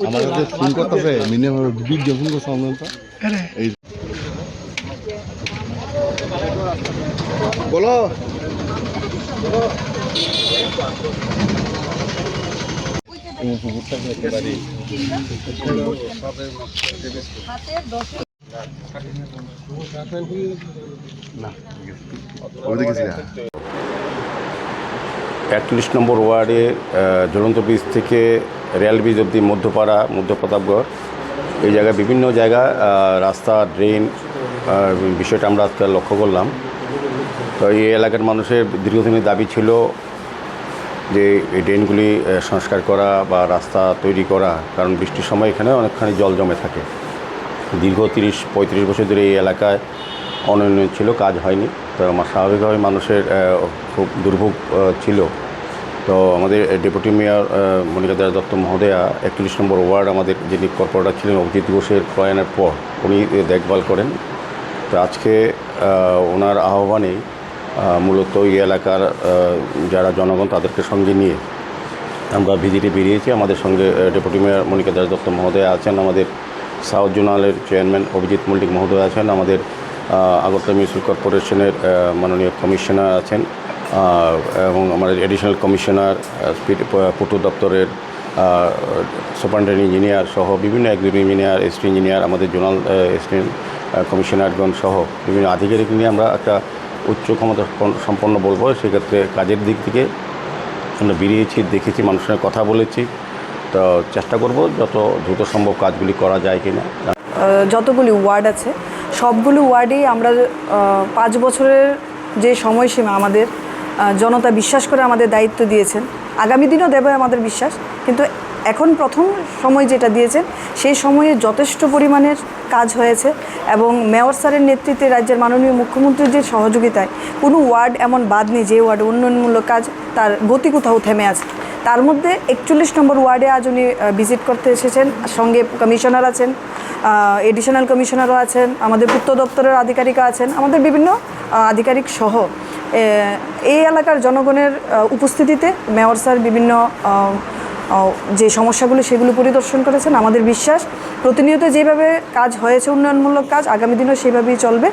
আমাদের ফোন করতেছে minimum video phone করছে এই বলো না 41 নম্বর ওয়ার্ডে জ্বলন্ত ব্রিজ থেকে রেল ব্রিজ অব্দি মধ্যপাড়া মধ্য প্রতাপগড় এই জায়গায় বিভিন্ন জায়গা রাস্তা ড্রেন বিষয়টা আমরা আজকে লক্ষ্য করলাম। তো এই এলাকার মানুষের দীর্ঘদিনের দাবি ছিল যে এই ড্রেনগুলি সংস্কার করা বা রাস্তা তৈরি করা, কারণ বৃষ্টির সময় এখানে অনেকখানি জল জমে থাকে। দীর্ঘ 30-35 বছর ধরে এই এলাকায় অনুন্নয়ন ছিল, কাজ হয়নি। তো স্বাভাবিকভাবে মানুষের খুব দুর্ভোগ ছিল। তো আমাদের ডেপুটি মেয়র মনিকা দাস দত্ত মহোদয়া 41 নম্বর ওয়ার্ড আমাদের যিনি কর্পোরেটর ছিলেন অভিজিৎ ঘোষের প্রয়াণের পর উনি দেখভাল করেন। তো আজকে ওনার আহ্বানে মূলত এই এলাকার যারা জনগণ তাদেরকে সঙ্গে নিয়ে আমরা ভিজিটে বেরিয়েছি। আমাদের সঙ্গে ডেপুটি মেয়র মনিকা দাস দত্ত মহোদয়া আছেন, আমাদের সাউথ জোনালের চেয়ারম্যান অভিজিৎ মল্লিক মহোদয় আছেন, আমাদের আগরতলা মিউনিসিপ্যাল কর্পোরেশনের মাননীয় কমিশনার আছেন এবং আমাদের এডিশনাল কমিশনার পূর্ত দপ্তরের সুপারিনটেন্ডেন্ট ইঞ্জিনিয়ার সহ বিভিন্ন এক্সিকিউটিভ ইঞ্জিনিয়ার, এসটি ইঞ্জিনিয়ার, আমাদের জোনাল এসিস্ট্যান্ট কমিশনারগণ সহ বিভিন্ন আধিকারিক নিয়ে আমরা একটা উচ্চ ক্ষমতা সম্পন্ন বলবো। সেক্ষেত্রে কাজের দিক থেকে আমরা বেরিয়েছি, দেখেছি, মানুষের কথা বলেছি। তো চেষ্টা করব যত দ্রুত সম্ভব কাজগুলি করা যায় কিনা। যতগুলি ওয়ার্ড আছে সবগুলো ওয়ার্ডেই আমরা 5 বছরের যে সময়সীমা আমাদের জনতা বিশ্বাস করে আমাদের দায়িত্ব দিয়েছেন, আগামী দিনও দেবে আমাদের বিশ্বাস। কিন্তু এখন প্রথম সময় যেটা দিয়েছেন সেই সময়ে যথেষ্ট পরিমাণের কাজ হয়েছে এবং মেয়র স্যারের নেতৃত্বে রাজ্যের মাননীয় মুখ্যমন্ত্রীর যে সহযোগিতায় কোনো ওয়ার্ড এমন বাদ নেই যে ওয়ার্ডে উন্নয়নমূলক কাজ তার গতি কোথাও থেমে আছে। তার মধ্যে 41 নম্বর ওয়ার্ডে আজ উনি ভিজিট করতে এসেছেন, সঙ্গে কমিশনার আছেন, এডিশনাল কমিশনারও আছেন, আমাদের পূর্ত দপ্তরের আধিকারিকরা আছেন, আমাদের বিভিন্ন আধিকারিক সহ এই এলাকার জনগণের উপস্থিতিতে মেয়র স্যার বিভিন্ন যে সমস্যাগুলো সেগুলো পরিদর্শন করেছেন। আমাদের বিশ্বাস প্রতিনিয়ত যেভাবে কাজ হয়েছে উন্নয়নমূলক কাজ আগামী দিনও সেভাবেই চলবে।